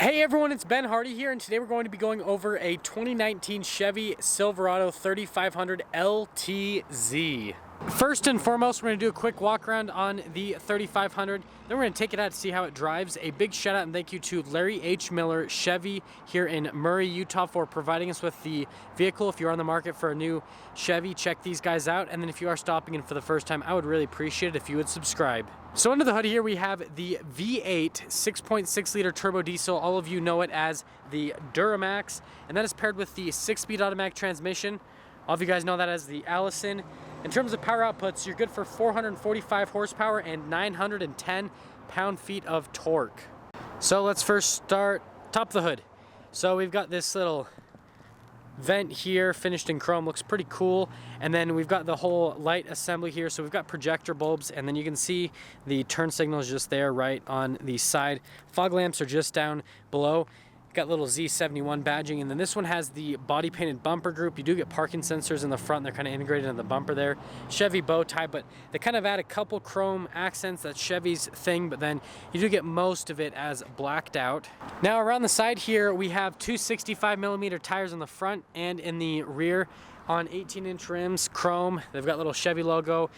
Hey everyone, it's Ben Hardy here, and today we're going to be going over a 2019 Chevy Silverado 3500 LTZ. First and foremost, we're going to do a quick walk around on the 3500. Then we're going to take it out to see how it drives. A big shout out and thank you to Larry H. Miller Chevy here in Murray, Utah for providing us with the vehicle. If you're on the market for a new Chevy, check these guys out. And then if you are stopping in for the first time, I would really appreciate it if you would subscribe. So under the hood here, we have the V8 6.6 liter turbo diesel. All of you know it as the Duramax, and that is paired with the 6-speed automatic transmission. All of you guys know that as the Allison. In terms of power outputs, you're good for 445 horsepower and 910 pound-feet of torque. So let's first start top of the hood. So we've got this little vent here finished in chrome, looks pretty cool. And then we've got the whole light assembly here. So we've got projector bulbs, and then you can see the turn signal is just there right on the side. Fog lamps are just down below. Got little Z71 badging, and then this one has the body painted bumper group. You do get parking sensors in the front. They're kind of integrated in the bumper there. Chevy bow tie, but they kind of add a couple chrome accents. That's Chevy's thing, but then you do get most of it as blacked out. Now around the side here, we have two 65mm tires in the front and in the rear on 18-inch rims, chrome. They've got little Chevy logo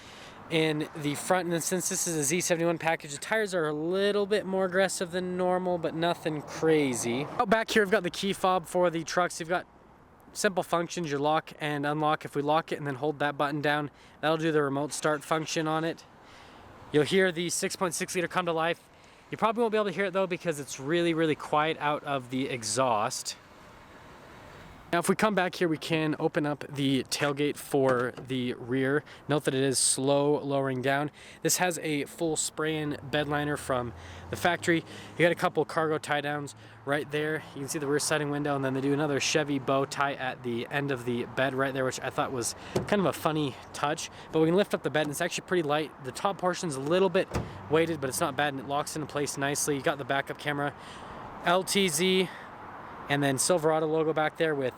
in the front, and then since this is a Z71 package, the tires are a little bit more aggressive than normal, but nothing crazy. Out back here, we've got the key fob for the trucks. You've got simple functions, your lock and unlock. If we lock it and then hold that button down, that'll do the remote start function on it. You'll hear the 6.6 liter come to life. You probably won't be able to hear it though because it's really quiet out of the exhaust. Now if we come back here, we can open up the tailgate for the rear. Note that it is slow lowering down. This has a full spray-in bed liner from the factory. You got a couple cargo tie downs right there. You can see the rear siding window, and then they do another Chevy bow tie at the end of the bed right there, which I thought was kind of a funny touch. But we can lift up the bed, and it's actually pretty light. The top portion's a little bit weighted, but it's not bad, and it locks into place nicely. You got the backup camera, LTZ, and then Silverado logo back there with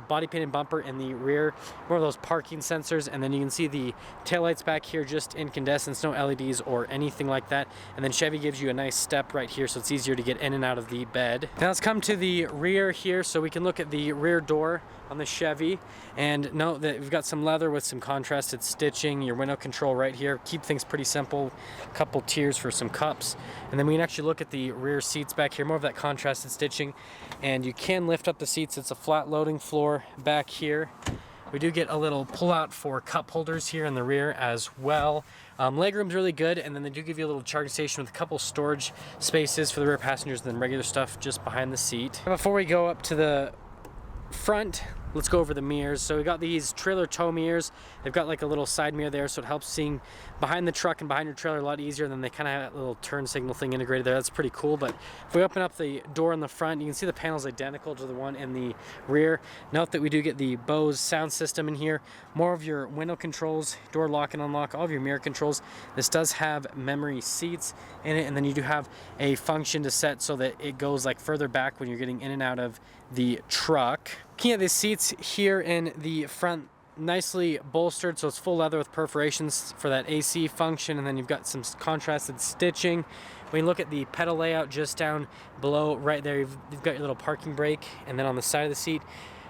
body painted bumper in the rear, more of those parking sensors, and then you can see the taillights back here just incandescent, no LEDs or anything like that. And then Chevy gives you a nice step right here so it's easier to get in and out of the bed. Now let's come to the rear here so we can look at the rear door on the Chevy, and note that we've got some leather with some contrasted stitching, your window control right here. Keep things pretty simple, a couple tiers for some cups, and then we can actually look at the rear seats back here, more of that contrasted stitching, and you can lift up the seats. It's a flat loading floor back here. We do get a little pull out for cup holders here in the rear as well. Legroom's really good, and then they do give you a little charging station with a couple storage spaces for the rear passengers and then regular stuff just behind the seat. Before we go up to the front, let's go over the mirrors. So we got these trailer tow mirrors. They've got like a little side mirror there, so it helps seeing behind the truck and behind your trailer a lot easier. Then they kind of have that little turn signal thing integrated there. That's pretty cool. But if we open up the door in the front, you can see the panel's identical to the one in the rear. Note that we do get the Bose sound system in here, more of your window controls, door lock and unlock, all of your mirror controls. This does have memory seats in it, and then you do have a function to set so that it goes like further back when you're getting in and out of the truck. Looking at the seats here in the front, nicely bolstered, so it's full leather with perforations for that AC function, and then you've got some contrasted stitching. When you look at the pedal layout just down below right there, you've got your little parking brake, and then on the side of the seat,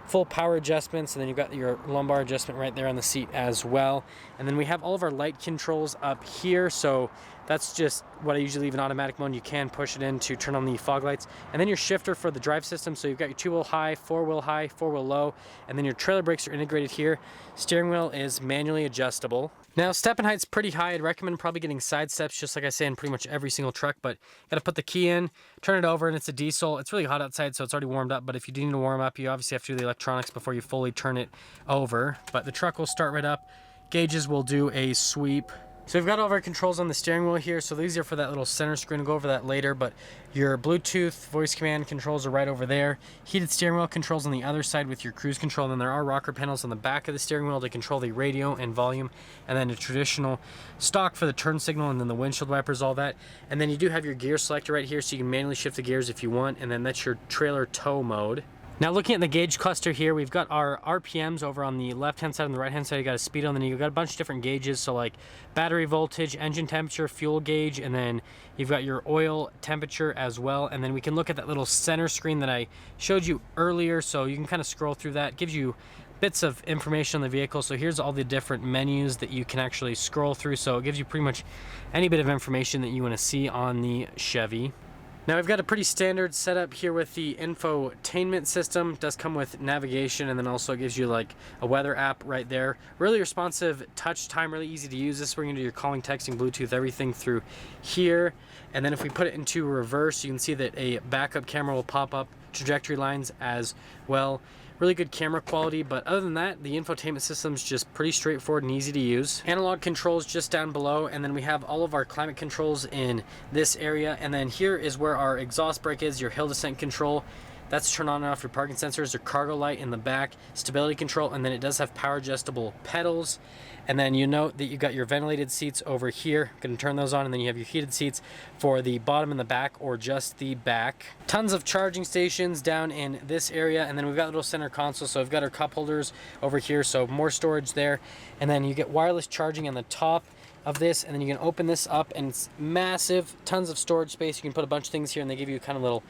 full power adjustments, and then you've got your lumbar adjustment right there on the seat as well. And then we have all of our light controls up here, so that's just what I usually leave in automatic mode. You can push it in to turn on the fog lights. And then your shifter for the drive system, so you've got your 2-wheel high, 4-wheel low, and then your trailer brakes are integrated here. Steering wheel is manually adjustable. Now, step and height's pretty high. I'd recommend probably getting side steps, just like I say in pretty much every single truck, but you gotta put the key in, turn it over, and it's a diesel. It's really hot outside, so it's already warmed up, but if you do need to warm up, you obviously have to do the electronics before you fully turn it over. But the truck will start right up. Gauges will do a sweep. So we've got all of our controls on the steering wheel here. So these are for that little center screen. We'll go over that later, but your Bluetooth voice command controls are right over there. Heated steering wheel controls on the other side with your cruise control. And then there are rocker panels on the back of the steering wheel to control the radio and volume. And then a traditional stock for the turn signal, and then the windshield wipers, all that. And then you do have your gear selector right here, so you can manually shift the gears if you want. And then that's your trailer tow mode. Now looking at the gauge cluster here, we've got our RPMs over on the left-hand side and the right-hand side. You got a speedo, and then you've got a bunch of different gauges. So like battery voltage, engine temperature, fuel gauge, and then you've got your oil temperature as well. And then we can look at that little center screen that I showed you earlier. So you can kind of scroll through that. It gives you bits of information on the vehicle. So here's all the different menus that you can actually scroll through. So it gives you pretty much any bit of information that you want to see on the Chevy. Now we've got a pretty standard setup here with the infotainment system. It does come with navigation, and then also gives you like a weather app right there. Really responsive touch time, really easy to use. This is where you can do your calling, texting, Bluetooth, everything through here. And then if we put it into reverse, you can see that a backup camera will pop up, trajectory lines as well. Really good camera quality, but other than that, the infotainment system is just pretty straightforward and easy to use. Analog controls just down below, and then we have all of our climate controls in this area. And then here is where our exhaust brake is, your hill descent control. That's turn on and off your parking sensors, your cargo light in the back, stability control, and then it does have power adjustable pedals. And then you note that you got your ventilated seats over here. I'm gonna turn those on, and then you have your heated seats for the bottom and the back, or just the back. Tons of charging stations down in this area, and then we've got a little center console. So we've got our cup holders over here, so more storage there. And then you get wireless charging on the top of this, and then you can open this up, and it's massive, tons of storage space. You can put a bunch of things here, and they give you kind of little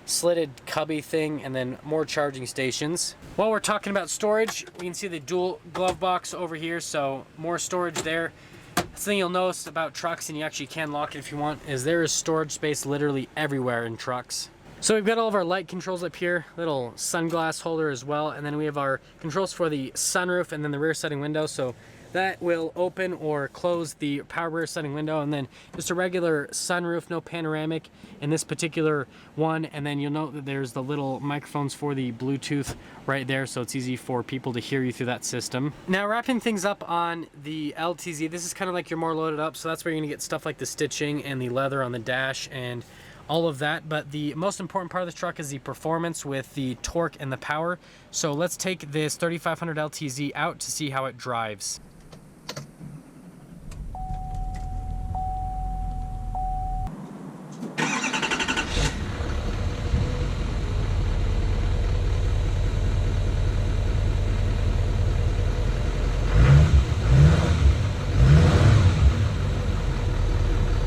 slitted cubby thing, and then more charging stations. While we're talking about storage, we can see the dual glove box over here, so more storage there. The thing you'll notice about trucks, and you actually can lock it if you want, is there is storage space literally everywhere in trucks. So we've got all of our light controls up here, little sunglass holder as well, and then we have our controls for the sunroof and then the rear setting window. So that will open or close the power rear setting window, and then just a regular sunroof, no panoramic in this particular one. And then you'll note that there's the little microphones for the Bluetooth right there, so it's easy for people to hear you through that system. Now wrapping things up on the LTZ, this is kind of like your more loaded up, so that's where you're gonna get stuff like the stitching and the leather on the dash and all of that. But the most important part of this truck is the performance with the torque and the power. So let's take this 3500 LTZ out to see how it drives.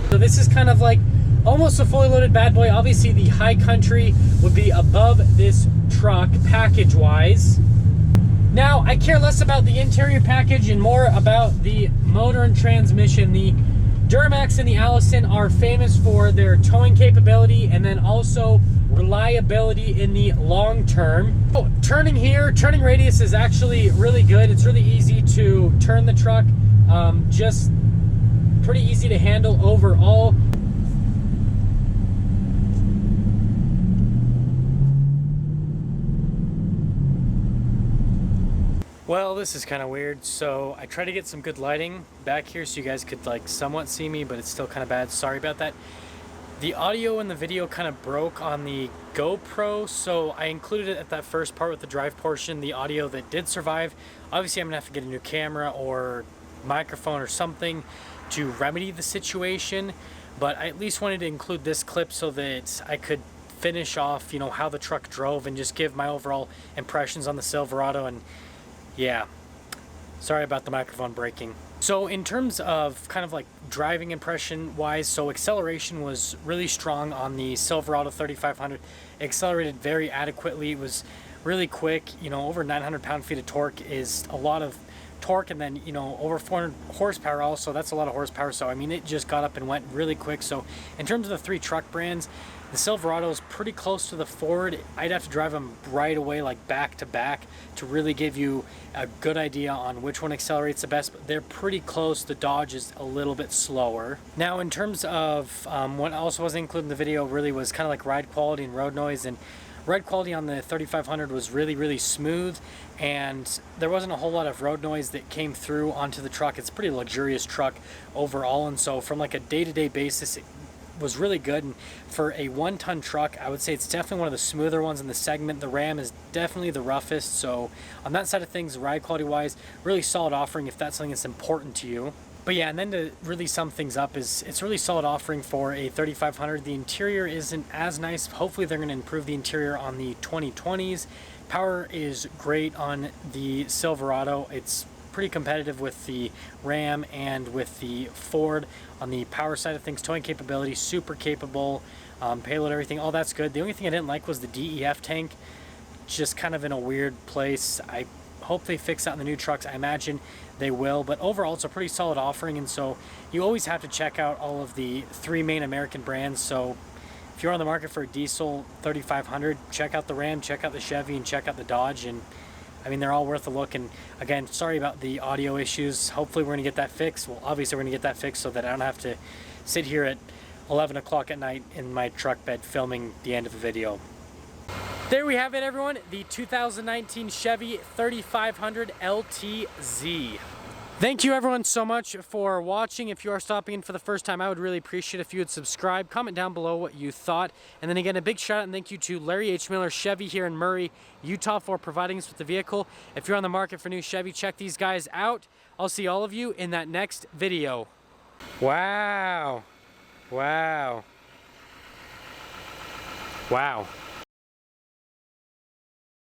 So this is kind of like almost a fully loaded bad boy. Obviously the high country would be above this truck package wise. Now I care less about the interior package and more about the motor and transmission. The Duramax and the Allison are famous for their towing capability and then also reliability in the long term. Oh, turning here, turning radius is actually really good. It's really easy to turn the truck, just pretty easy to handle overall. Well, this is kind of weird. So I tried to get some good lighting back here so you guys could like somewhat see me, but it's still kind of bad. Sorry about that. The audio and the video kind of broke on the GoPro, so I included it at that first part with the drive portion, the audio that did survive. Obviously I'm gonna have to get a new camera or microphone or something to remedy the situation, but I at least wanted to include this clip so that I could finish off, you know, how the truck drove and just give my overall impressions on the Silverado. And yeah, sorry about the microphone breaking. So in terms of kind of like driving impression wise, so acceleration was really strong on the Silverado 3500. It accelerated very adequately. It was really quick, you know, over 900 pound-feet of torque is a lot of torque, and then, you know, over 400 horsepower also, that's a lot of horsepower. So I mean, it just got up and went really quick. So in terms of the three truck brands, the Silverado is pretty close to the Ford. I'd have to drive them right away, like back to back, to really give you a good idea on which one accelerates the best, but they're pretty close. The Dodge is a little bit slower. Now in terms of what also wasn't included in the video really was kind of like ride quality and road noise. And ride quality on the 3500 was really smooth, and there wasn't a whole lot of road noise that came through onto the truck. It's a pretty luxurious truck overall, and so from like a day-to-day basis, it was really good. And for a 1-ton truck, I would say it's definitely one of the smoother ones in the segment. The Ram is definitely the roughest, so on that side of things, ride quality wise, really solid offering if that's something that's important to you. But yeah, and then to really sum things up, is it's a really solid offering for a 3500. The interior isn't as nice. Hopefully they're going to improve the interior on the 2020s. Power is great on the Silverado. It's pretty competitive with the Ram and with the Ford on the power side of things. Towing capability, super capable. Payload, everything, all that's good. The only thing I didn't like was the DEF tank, just kind of in a weird place. I hope they fix that in the new trucks. I imagine they will, but overall it's a pretty solid offering, and so you always have to check out all of the 3 main American brands. So if you're on the market for a diesel 3500, check out the Ram, check out the Chevy, and check out the Dodge. And I mean, they're all worth a look. And again, sorry about the audio issues. Hopefully we're gonna get that fixed. Well, obviously we're gonna get that fixed so that I don't have to sit here at 11 o'clock at night in my truck bed filming the end of the video. There we have it, everyone. The 2019 Chevy 3500 LTZ. Thank you everyone so much for watching. If you are stopping in for the first time, I would really appreciate if you would subscribe, comment down below what you thought. And then again, a big shout out and thank you to Larry H. Miller Chevy here in Murray, Utah, for providing us with the vehicle. If you're on the market for new Chevy, check these guys out. I'll see all of you in that next video. Wow. Wow. Wow.